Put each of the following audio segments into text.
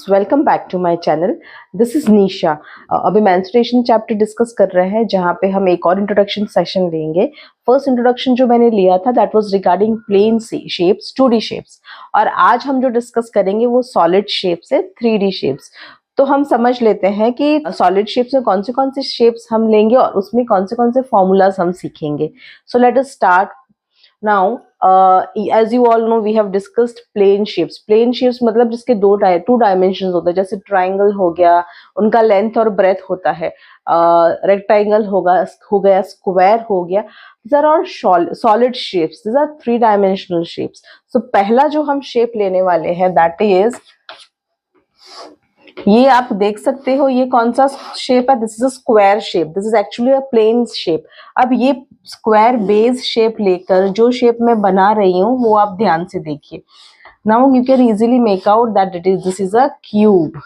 Friends, welcome back to my channel. This is Nisha. अभी menstruation chapter discuss कर रहे हैं, जहाँ पे हम एक और इंट्रोडक्शन सेशन लेंगे। फर्स्ट इंट्रोडक्शन जो मैंने लिया था that was regarding plane shapes, 2D shapes, और आज हम जो डिस्कस करेंगे वो सॉलिड शेप्स है, 3D शेप्स। तो हम समझ लेते हैं कि सॉलिड शेप्स में कौन से शेप्स हम लेंगे और उसमें कौन से फॉर्मूलाज हम सीखेंगे। So let us start now. As you all know, we have discussed plane shapes. Plane shapes मतलब जिसके टू डायमेंशन होते हैं, जैसे ट्राइंगल हो गया, उनका लेंथ और ब्रेथ होता है। रेक्टेंगल हो गया, स्क्वायर हो गया। These are all solid shapes. These are 3-dimensional shapes. So पहला जो हम शेप लेने वाले हैं that is, ये आप देख सकते हो, ये कौन सा शेप है? This is a square shape. This is actually a plane shape. अब ये स्क्वायर बेस शेप लेकर जो शेप मैं बना रही हूँ वो आप ध्यान से देखिए। Now you can easily make out that this is a cube.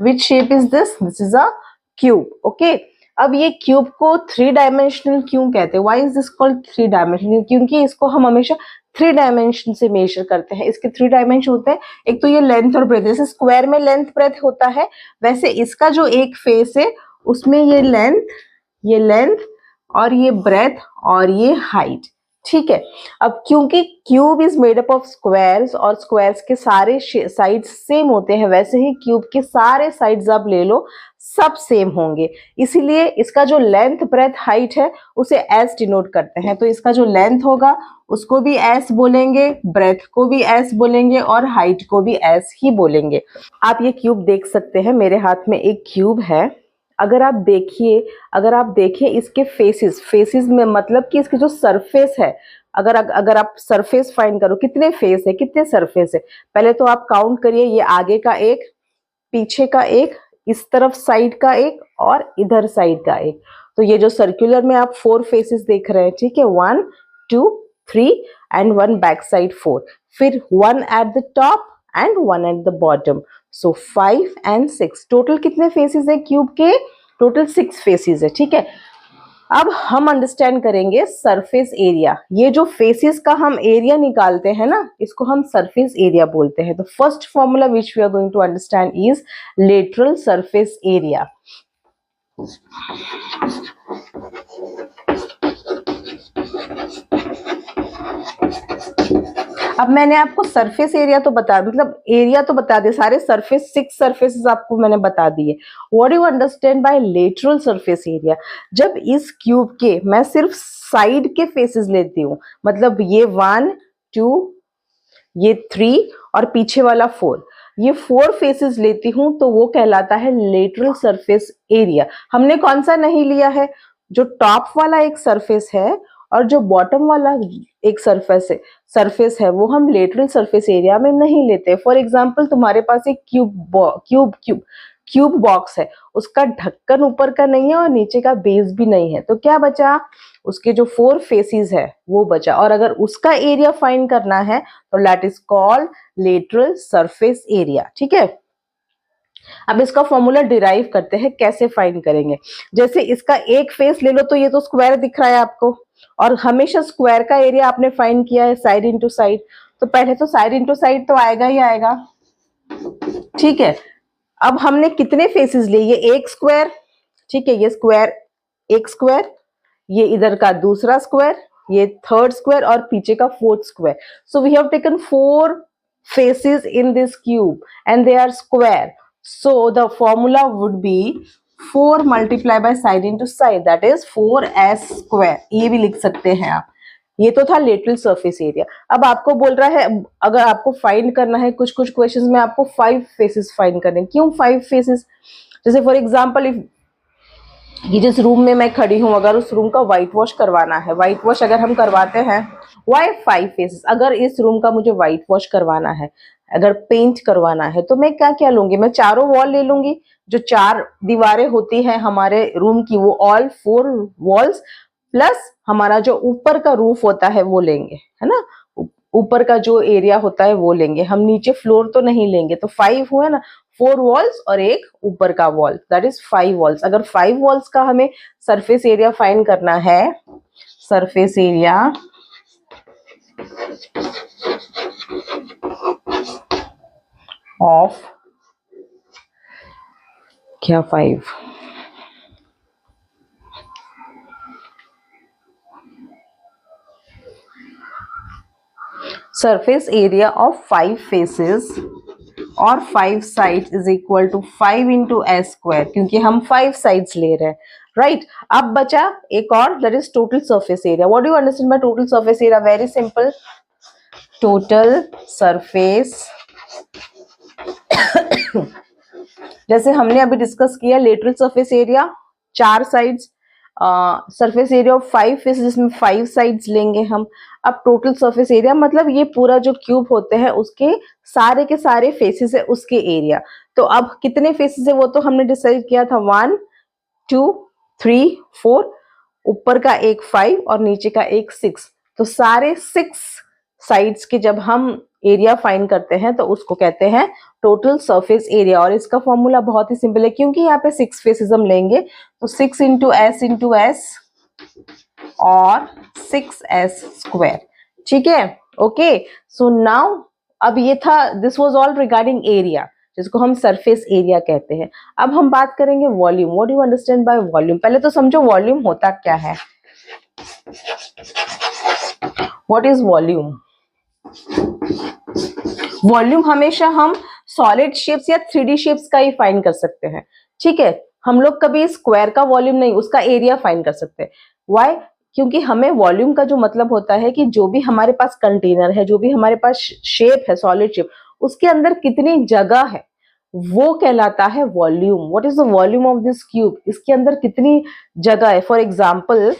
Which shape is this? This is a cube. Okay, अब ये क्यूब को 3 डायमेंशनल क्यों कहते हैं? Why is this called 3 dimensional? क्योंकि इसको हम हमेशा 3 डायमेंशन से मेजर करते हैं। इसके 3 डायमेंशन होते हैं, एक तो ये लेंथ और ब्रेथ। जैसे स्क्वायर में लेंथ ब्रेथ होता है, वैसे इसका जो एक फेस है उसमें ये लेंथ और ये ब्रेथ और ये हाइट। ठीक है। अब क्योंकि cube is made up of squares और स्क्वायर्स के सारे साइड्स सेम होते हैं, वैसे ही क्यूब के सारे साइड्स आप ले लो, सब सेम होंगे। इसीलिए इसका जो लेंथ ब्रेथ हाइट है उसे एस डिनोट करते हैं। तो इसका जो लेंथ होगा उसको भी एस बोलेंगे, ब्रेथ को भी एस बोलेंगे और हाइट को भी एस ही बोलेंगे। आप ये क्यूब देख सकते हैं, मेरे हाथ में एक क्यूब है। अगर आप देखिए इसके फेसेस में, मतलब कि इसकी जो सरफेस है, अगर आप सरफेस फाइंड करो, कितने फेस है, कितने सरफेस है, पहले तो आप काउंट करिए। ये आगे का एक, पीछे का एक, इस तरफ साइड का एक और इधर साइड का एक। तो ये जो सर्कुलर में आप 4 फेसेस देख रहे हैं, ठीक है, 1 2 3 एंड 1 बैक साइड 4, फिर 1 at the top and 1 at the bottom. So 5 and 6, total कितने फेसेस है क्यूब के? टोटल 6 फेसेस है। ठीक है। अब हम अंडरस्टैंड करेंगे सरफेस एरिया। ये जो फेसेस का हम एरिया निकालते हैं ना, इसको हम सरफेस एरिया बोलते हैं। तो first formula which we are going to understand is lateral surface area. अब मैंने आपको सरफेस एरिया तो बता दिया, सारे सरफेस 6 सरफेसेस आपको मैंने बता दिए। What do you understand by lateral surface area? जब इस क्यूब के मैं सिर्फ साइड के फेसेस लेती हूँ, मतलब ये 1 2 ये 3 और पीछे वाला 4, ये 4 फेसेस लेती हूँ, तो वो कहलाता है लेटरल सरफेस एरिया। हमने कौन सा नहीं लिया है? जो टॉप वाला एक सरफेस है और जो बॉटम वाला एक सरफेस है वो हम लेटरल सरफेस एरिया में नहीं लेते। फॉर एग्जांपल, तुम्हारे पास एक क्यूब बॉक्स है, उसका ढक्कन ऊपर का नहीं है और नीचे का बेस भी नहीं है, तो क्या बचा? उसके जो 4 फेसेस है वो बचा। और अगर उसका एरिया फाइंड करना है तो that is called lateral surface area. ठीक है। अब इसका फॉर्मूला डिराइव करते हैं, कैसे फाइंड करेंगे? जैसे इसका एक फेस ले लो, तो ये तो स्क्वायर दिख रहा है आपको, और हमेशा स्क्वायर का एरिया आपने फाइंड किया है साइड इंटू साइड, तो पहले तो साइड इंटू साइड तो आएगा ही आएगा। ठीक है। अब हमने कितने फेसेस लिए? ये एक स्क्वायर, ठीक है, ये स्क्वायर, एक स्क्वायर, ये इधर का दूसरा स्क्वायर, ये थर्ड स्क्वायर और पीछे का 4th square. So we have taken 4 faces in this cube and they are square. So the formula would be 4 multiplied by side into side, that is 4s square. ये भी लिख सकते हैं आप। ये तो था लेटरल सरफेस एरिया। अब आपको बोल रहा है, अगर आपको फाइंड करना है, कुछ क्वेश्चंस में आपको 5 फेसेस फाइंड करने। क्यों 5 फेसेस? जैसे फॉर एग्जांपल, ये जिस रूम में मैं खड़ी हूँ, अगर उस रूम का व्हाइट वॉश करवाना है, व्हाइट वॉश अगर हम करवाते हैं, व्हाई 5 फेसेस? अगर इस रूम का मुझे व्हाइट वॉश करवाना है, अगर पेंट करवाना है, तो मैं क्या क्या लूंगी? मैं चारों वॉल ले लूंगी। जो 4 दीवारें होती हैं हमारे रूम की, वो ऑल 4 वॉल्स प्लस हमारा जो ऊपर का रूफ होता है वो लेंगे, है ना, ऊपर का जो एरिया होता है वो लेंगे हम, नीचे फ्लोर तो नहीं लेंगे। तो 5 हुआ ना, 4 वॉल्स और एक ऊपर का वॉल, दैट इज 5 वॉल्स। अगर 5 वॉल्स का हमें सरफेस एरिया फाइंड करना है, सरफेस एरिया ऑफ क्या 5? Surface area of 5 faces और 5 sides is equal to 5 into s square, क्योंकि हम 5 sides ले रहे हैं, right? अब बचा एक और, that is total surface area. What do you understand by total surface area? Very simple. Total surface जैसे हमने अभी डिस्कस किया, lateral surface area 4 sides, surface area of 5 faces जिसमें 5 साइड्स लेंगे हम. अब टोटल सरफेस एरिया मतलब ये पूरा जो क्यूब होते हैं उसके सारे के सारे फेसेस है उसके एरिया. तो अब कितने फेसेस है वो तो हमने डिसाइड किया था, 1 2 3 4, ऊपर का एक 5 और नीचे का एक 6. तो सारे 6 साइड्स के जब हम एरिया फाइंड करते हैं तो उसको कहते हैं टोटल सरफेस एरिया. और इसका फॉर्मूला बहुत ही सिंपल है, क्योंकि यहाँ पे 6 फेसेस हम लेंगे तो 6 इंटू एस और 6s स्क्वायर. ठीक है, ओके. सो नाउ अब ये था, this was all regarding area जिसको हम सरफेस एरिया कहते हैं. अब हम बात करेंगे volume. What do you understand by volume? पहले तो समझो वॉल्यूम होता क्या है. What is volume? वॉल्यूम हमेशा हम सॉलिड शेप्स या 3D शेप्स का ही फाइंड कर सकते हैं. ठीक है, हम लोग कभी स्क्वायर का वॉल्यूम नहीं, उसका एरिया फाइंड कर सकते हैं. व्हाई? क्योंकि हमें वॉल्यूम का जो मतलब होता है कि जो भी हमारे पास कंटेनर है, जो भी हमारे पास शेप है, सॉलिड शेप, उसके अंदर कितनी जगह है वो कहलाता है volume. What is the volume of this cube? इसके अंदर कितनी जगह है. फॉर एग्जाम्पल,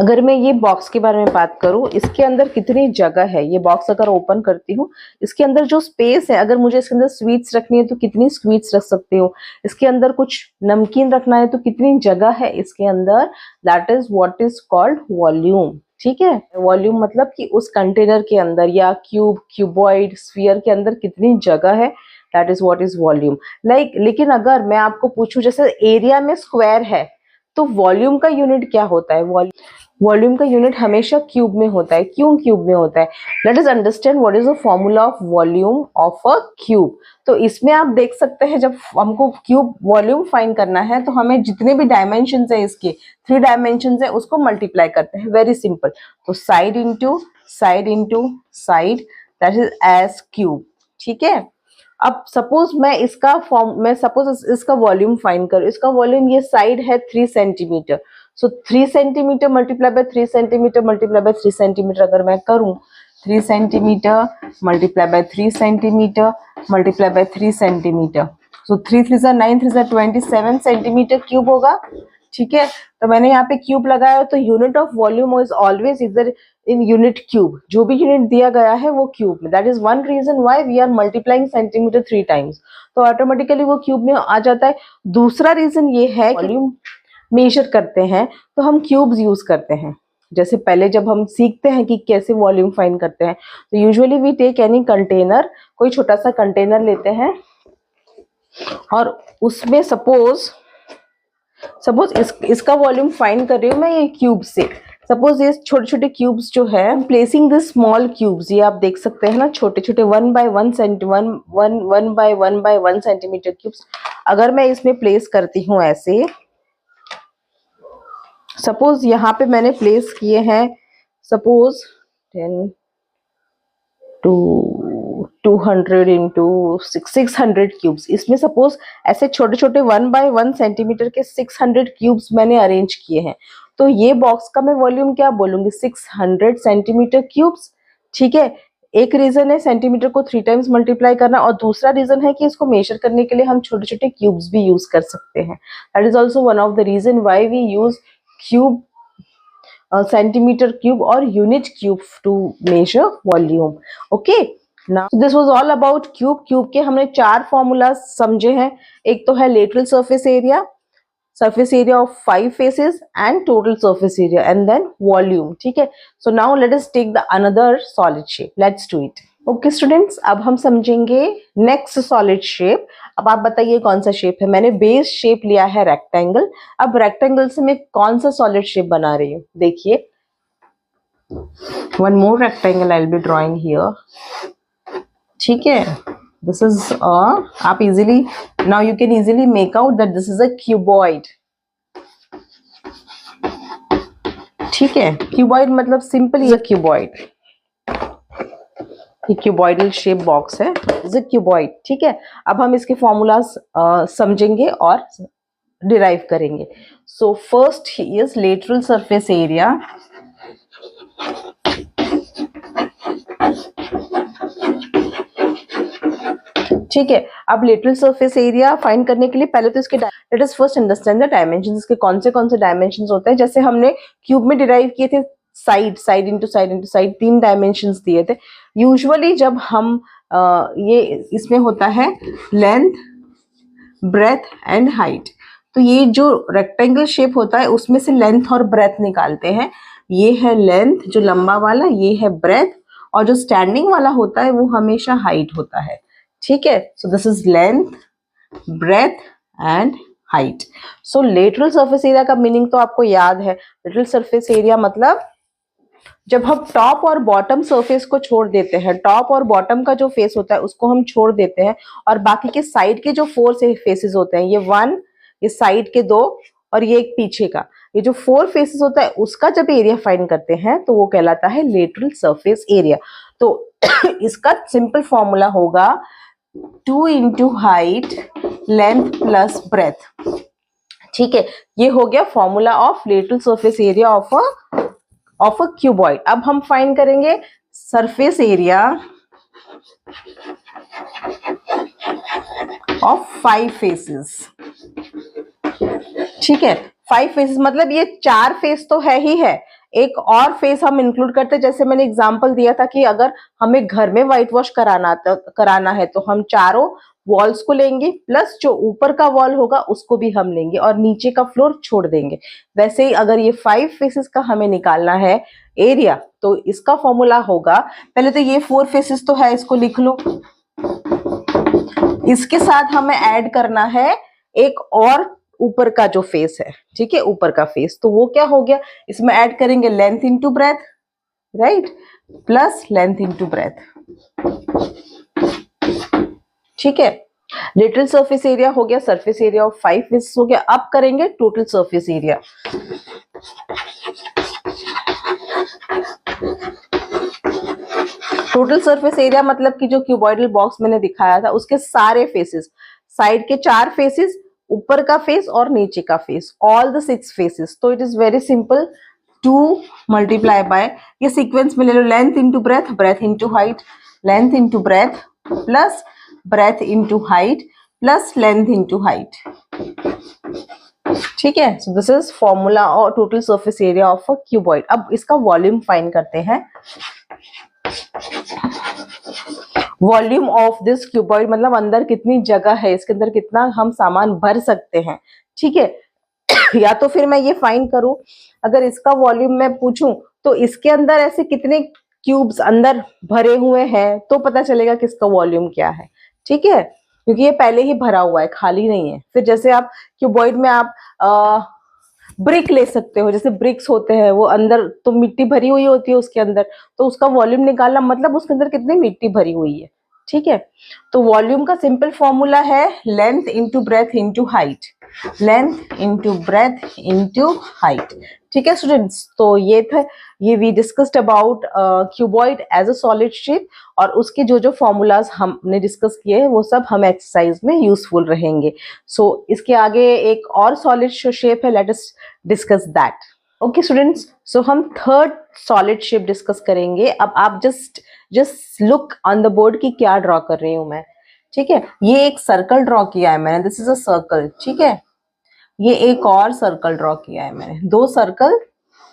अगर मैं ये बॉक्स के बारे में बात करूं, इसके अंदर कितनी जगह है. ये बॉक्स अगर ओपन करती हूँ, इसके अंदर जो स्पेस है, अगर मुझे इसके अंदर स्वीट्स रखनी है तो कितनी स्वीट्स रख सकती हूँ. इसके अंदर कुछ नमकीन रखना है तो कितनी जगह है इसके अंदर. That is what is called volume. ठीक है, वॉल्यूम मतलब कि उस कंटेनर के अंदर या क्यूब, क्यूबॉइड, स्फीयर के अंदर कितनी जगह है. That is what is volume. लेकिन अगर मैं आपको पूछूं, जैसे एरिया में स्क्वायर है तो वॉल्यूम का यूनिट क्या होता है? वॉल्यूम का यूनिट हमेशा क्यूब में होता है. क्यों क्यूब में होता है? Let us understand what is the formula of volume of a cube. तो इसमें आप देख सकते हैं, जब हमको क्यूब वॉल्यूम फाइंड करना है तो हमें जितने भी डायमेंशंस है, इसके 3 डायमेंशंस है, उसको मल्टीप्लाई करते हैं. Very simple. तो side into side, that is S cube. ठीक है. अब सपोज मैं सपोज इसका वॉल्यूम फाइंड करूं. इसका वॉल्यूम, ये साइड है 3 centimetre. So 3 centimetre multiply by 3 centimetre multiply by 3 centimetre अगर मैं करूं, 3 centimetre multiply by 3 centimetre multiply by 3 centimetre, so 3 3 जा 9 3 जा 27 सेंटीमीटर क्यूब होगा. ठीक है, तो मैंने यहाँ पे क्यूब लगाया, तो unit of volume is always इधर इन यूनिट क्यूब. जो भी यूनिट दिया गया है वो क्यूब में. That is one reason why we are multiplying centimetre 3 times, तो ऑटोमेटिकली वो क्यूब में आ जाता है. दूसरा रीजन ये है, वॉल्यूम मेजर करते हैं तो हम क्यूब्स यूज करते हैं. जैसे पहले जब हम सीखते हैं कि कैसे वॉल्यूम फाइंड करते हैं, तो usually we take any container, कोई छोटा सा कंटेनर लेते हैं और उसमें सपोज इसका वॉल्यूम फाइंड कर रही हूँ मैं ये क्यूब से. सपोज ये छोटे छोटे क्यूब्स जो है, प्लेसिंग दिस स्मॉल क्यूब्स, ये आप देख सकते हैं ना, छोटे छोटे 1 बाय 1 सेंटीमीटर क्यूब्स. अगर मैं इसमें प्लेस करती हूँ ऐसे, सपोज यहाँ पे मैंने प्लेस किए हैं, सपोज 10 to 200 इंटू 600 क्यूब्स. इसमें सपोज ऐसे छोटे छोटे 1 बाय 1 सेंटीमीटर के 600 क्यूब्स मैंने अरेंज किए हैं. तो ये बॉक्स का मैं वॉल्यूम क्या बोलूंगी? 600 सेंटीमीटर क्यूब्स. ठीक है, एक रीजन है सेंटीमीटर को 3 टाइम्स मल्टीप्लाई करना, और दूसरा रीजन है कि इसको मेजर करने के लिए हम छोटे छोटे क्यूब्स भी यूज कर सकते हैं. That is also one of the reason why we use cube, centimetre cube और unit cube to measure volume. Okay, now this was all about cube. Cube के हमने 4 फॉर्मूला समझे हैं. एक तो है lateral surface area of 5 faces and total surface area, and then volume. ठीक है, so now let us take the another solid shape. Let's do it. Okay students, अब हम समझेंगे नेक्स्ट सॉलिड शेप. अब आप बताइए कौन सा शेप है. मैंने बेस शेप लिया है रेक्टेंगल. अब रेक्टेंगल से मैं कौन सा सॉलिड शेप बना रही हूँ? देखिए, one more rectangle I will be drawing here. ठीक है, दिस इज आप easily now you can easily make out that this is a cuboid. ठीक है, क्यूबॉइड मतलब सिंपल इज अ क्यूबॉइड, ये क्यूबॉइडल शेप बॉक्स है, इज अ क्यूबॉइड। ठीक है, अब हम इसके फॉर्मूलाज समझेंगे और डिराइव करेंगे। So first is lateral surface area. ठीक है, अब लेटरल सरफेस एरिया फाइंड करने के लिए पहले तो इसके let us first understand the dimensions. इसके कौन से डायमेंशंस होते हैं, जैसे हमने क्यूब में डिराइव किए थे side side into side 3 dimensions दिए थे। यूजुअली जब हम ये इसमें होता है लेंथ, ब्रेथ एंड हाइट, तो ये जो रेक्टेंगल शेप होता है उसमें से लेंथ और ब्रेथ निकालते हैं। ये है लेंथ जो लंबा वाला, ये है ब्रेथ, और जो स्टैंडिंग वाला होता है वो हमेशा हाइट होता है। ठीक है, so this is length, breadth and height. So lateral surface area का मीनिंग तो आपको याद है। लेटरल सरफेस एरिया मतलब जब हम टॉप और बॉटम सरफेस को छोड़ देते हैं, टॉप और बॉटम का जो फेस होता है उसको हम छोड़ देते हैं, और बाकी के साइड के जो 4 फेसेस होते हैं, ये 1, ये साइड के 2 और ये एक पीछे का, ये जो 4 फेसेस होता है उसका जब एरिया फाइंड करते हैं तो वो कहलाता है लेटरल सरफेस एरिया। तो इसका सिंपल फॉर्मूला होगा 2 into height length plus breadth. ठीक है, ये हो गया formula of lateral surface area of a cuboid. अब हम फाइंड करेंगे सरफेस एरिया ऑफ 5 फेसेस। ठीक है, 5 फेसेस मतलब ये 4 फेस तो है ही है, एक और फेस हम इंक्लूड करते हैं। जैसे मैंने एग्जांपल दिया था कि अगर हमें घर में व्हाइट वॉश कराना है तो हम चारों वॉल्स को लेंगे, प्लस जो ऊपर का वॉल होगा उसको भी हम लेंगे और नीचे का फ्लोर छोड़ देंगे। वैसे ही अगर ये 5 फेसेस का हमें निकालना है एरिया, तो इसका फॉर्मूला होगा, पहले तो ये 4 फेसेस तो है, इसको लिख लो। इसके साथ हमें ऐड करना है एक और ऊपर का जो फेस है। ठीक है, ऊपर का फेस, तो वो क्या हो गया, इसमें ऐड करेंगे length into breath, right, plus length into breath. ठीक है, लेटरल सरफेस एरिया हो गया, सरफेस एरिया ऑफ 5 फेसेस हो गया। अब करेंगे total surface area. Total surface area मतलब कि जो क्यूबॉइडल बॉक्स मैंने दिखाया था उसके सारे फेसेस, साइड के 4 फेसेस, ऊपर का फेस और नीचे का फेस, ऑल द 6 फेसेस। तो it is very simple, 2 multiply by, ये सीक्वेंस में ले लो, length into breadth, breadth into height, length into breadth plus breadth into height plus length into height. ठीक है, सो दिस इज फॉर्मूला और total surface area of a cuboid. अब इसका volume find करते हैं। वॉल्यूम ऑफ दिस क्यूबॉइड मतलब अंदर कितनी जगह है, इसके अंदर कितना हम सामान भर सकते हैं। ठीक है, या तो फिर मैं ये फाइंड करूं, अगर इसका वॉल्यूम मैं पूछूं तो इसके अंदर ऐसे कितने क्यूब्स अंदर भरे हुए हैं तो पता चलेगा कि इसका वॉल्यूम क्या है। ठीक है, क्योंकि ये पहले ही भरा हुआ है, खाली नहीं है। फिर जैसे आप क्यूबॉइड में आप ब्रिक ले सकते हो, जैसे ब्रिक्स होते हैं वो अंदर तो मिट्टी भरी हुई होती है उसके अंदर, तो उसका वॉल्यूम निकालना मतलब उसके अंदर कितनी मिट्टी भरी हुई है। ठीक है, तो वॉल्यूम का सिंपल फॉर्मूला है length into breadth into height, length into breadth into height. ठीक है स्टूडेंट्स, तो ये we discussed about cuboid as a solid shape, और उसके जो फॉर्मूलाज हमने डिस्कस किए हैं वो सब हम एक्सरसाइज में यूजफुल रहेंगे। सो इसके आगे एक और सॉलिड शेप है, let us discuss that. Okay students, so हम थर्ड सॉलिड शेप डिस्कस करेंगे। अब आप just look on the board कि क्या ड्रॉ कर रही हूं मैं। ठीक है, ये एक सर्कल ड्रॉ किया है मैंने, दिस इज अ सर्कल। ठीक है, ये एक और सर्कल ड्रॉ किया है मैंने, 2 सर्कल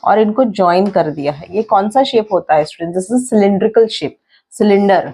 और इनको ज्वाइन कर दिया है। ये कौन सा शेप होता है student, this is cylindrical shape, cylinder.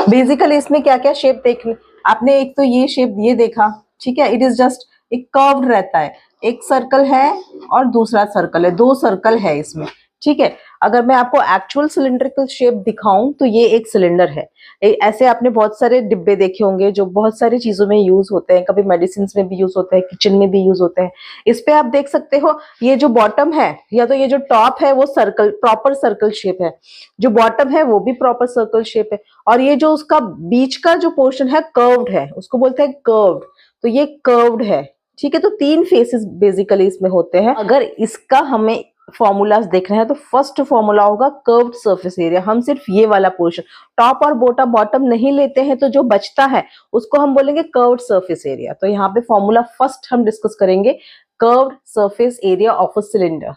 Basically इसमें क्या क्या शेप देखने आपने, एक तो ये शेप ये देखा। ठीक है, इट इज जस्ट एक कर्व्ड रहता है, एक सर्कल है और दूसरा सर्कल है, 2 सर्कल है इसमें। ठीक है, अगर मैं आपको एक्चुअल सिलिंड्रिकल शेप दिखाऊं तो ये एक सिलेंडर है। ऐसे आपने बहुत सारे डिब्बे देखे होंगे जो बहुत सारी चीजों में यूज होते हैं, कभी मेडिसिन में भी यूज होते हैं, किचन में भी यूज होते हैं। इस पे आप देख सकते हो ये जो बॉटम है या तो ये जो टॉप है वो सर्कल, प्रॉपर सर्कल शेप है, जो बॉटम है वो भी प्रॉपर सर्कल शेप है, और ये जो उसका बीच का जो पोर्शन है कर्व्ड है, उसको बोलते हैं कर्व्ड। तो ये कर्व्ड है, ठीक है। तो 3 फेसेस बेसिकली इसमें होते हैं। अगर इसका हमें फॉर्मूलाज देखना है तो फर्स्ट फॉर्मूला होगा कर्व्ड सरफेस एरिया। हम सिर्फ ये वाला पोर्शन, टॉप और बॉटम नहीं लेते हैं, तो जो बचता है उसको हम बोलेंगे कर्व्ड सरफेस एरिया। तो यहाँ पे फॉर्मूला फर्स्ट हम डिस्कस करेंगे, curved surface area of a cylinder.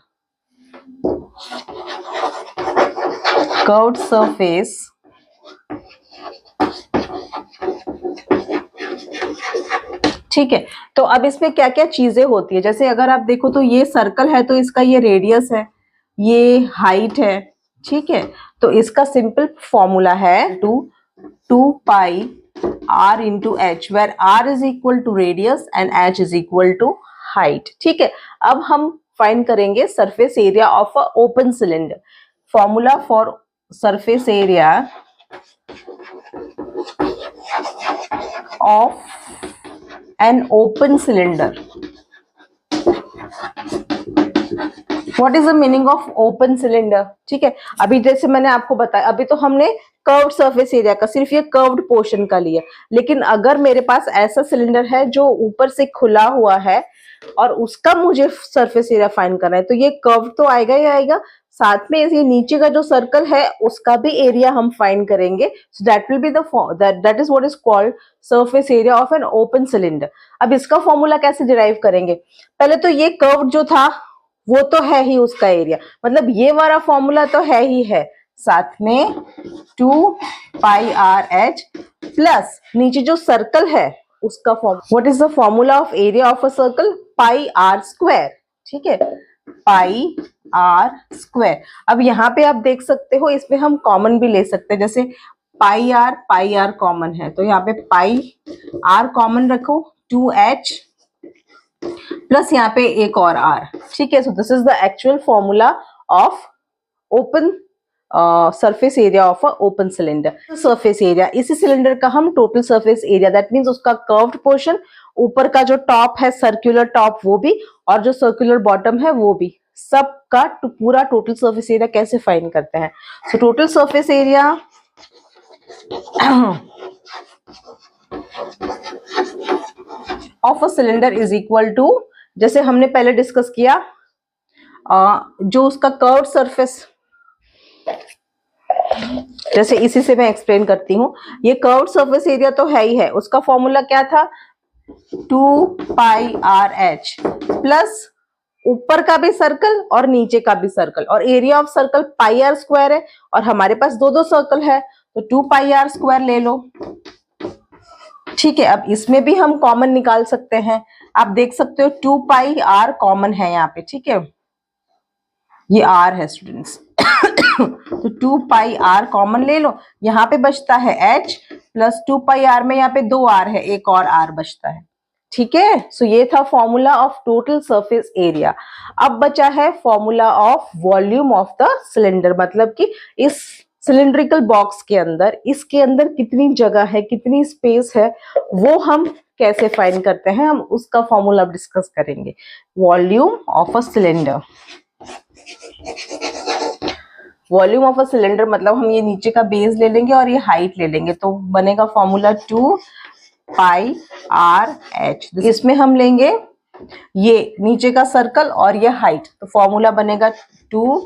Curved surface ठीक है। तो अब इसमें क्या क्या चीजें होती है, जैसे अगर आप देखो तो ये सर्कल है तो इसका ये रेडियस है, ये हाइट है, ठीक है। तो इसका सिंपल फॉर्मूला है 2 pi r into H, where r is equal to radius and h is equal to height, ठीक है। अब हम फाइंड करेंगे surface area of a open cylinder. Formula for surface area of an open cylinder. What is the meaning of open cylinder? ठीक है, अभी जैसे मैंने आपको बताया, अभी तो हमने कर्व्ड सरफेस एरिया का सिर्फ ये कर्व्ड पोर्शन का लिया, लेकिन अगर मेरे पास ऐसा सिलेंडर है जो ऊपर से खुला हुआ है और उसका मुझे सरफेस एरिया फाइंड करना है, तो ये कर्व तो आएगा ही आएगा, साथ में ये नीचे का जो सर्कल है उसका भी एरिया हम फाइंड करेंगे। So that will be that is what is called surface area of an open cylinder. अब इसका फॉर्मूला कैसे डिराइव करेंगे? पहले तो ये कर्व जो था वो तो है ही उसका एरिया, मतलब ये वाला फॉर्मूला तो है ही है, साथ में 2 पाई आर एच प्लस नीचे जो सर्कल है उसका form, what is the formula of area of a circle? Pi R square, ठीक है, पाई आर स्क्वायर। अब यहाँ पे आप देख सकते हो इसमें हम कॉमन भी ले सकते हैं, जैसे पाई आर कॉमन है तो यहाँ पे पाई आर कॉमन रखो, 2h प्लस यहाँ पे एक और r, ठीक है। So this is the actual formula of open surface area of a open cylinder. Surface area, इसी सिलेंडर का हम total surface area, that means उसका कर्व्ड पोर्शन, ऊपर का जो टॉप है सर्कुलर टॉप वो भी, और जो सर्कुलर बॉटम है वो भी, सबका पूरा टोटल सरफेस एरिया कैसे फाइंड करते हैं? So total surface area of a cylinder is equal to, जैसे हमने पहले डिस्कस किया, जो उसका कर्व्ड सरफेस, जैसे इसी से मैं एक्सप्लेन करती हूँ, ये कर्व्ड सरफेस एरिया तो है ही है, उसका फॉर्मूला क्या था? 2 पाई आर एच प्लस ऊपर का भी सर्कल और नीचे का भी सर्कल, और area of circle pi R square है, और हमारे पास दो सर्कल है तो 2 पाई आर स्क्वायर ले लो, ठीक है। अब इसमें भी हम कॉमन निकाल सकते हैं, आप देख सकते हो 2 पाई आर कॉमन है यहाँ पे, ठीक है, ये r है स्टूडेंट्स तो 2 पाई r कॉमन ले लो, यहाँ पे बचता है h प्लस 2 पाई r में यहाँ पे 2r है, एक और r बचता है, ठीक है। सो ये था formula of total surface area. अब बचा है formula of volume of the cylinder, मतलब कि इस सिलिंड्रिकल बॉक्स के अंदर, इसके अंदर कितनी जगह है, कितनी स्पेस है, वो हम कैसे फाइंड करते हैं, हम उसका फॉर्मूला डिस्कस करेंगे। Volume of a cylinder, volume of a cylinder मतलब हम ये नीचे का बेस ले लेंगे और ये हाइट ले लेंगे, तो बनेगा फॉर्मूला 2 पाई आर एच। इसमें हम लेंगे ये नीचे का सर्कल और ये हाइट, तो फॉर्मूला बनेगा 2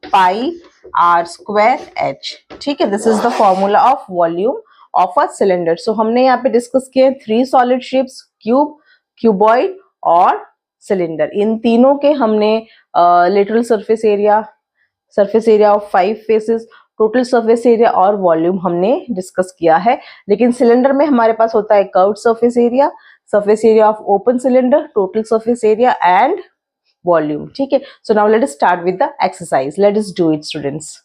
पाई आर स्क्वायर एच, ठीक है। This is the formula of volume of a cylinder. So हमने यहाँ पे डिस्कस किए 3 सॉलिड शेप्स, क्यूब, क्यूबॉइड और सिलेंडर। इन तीनों के हमने lateral surface area of 5 faces, total surface area और वॉल्यूम हमने डिस्कस किया है। लेकिन सिलेंडर में हमारे पास होता है curved surface area of open cylinder, total surface area and volume, ठीक है। So now let us start with the exercise, let us do it students.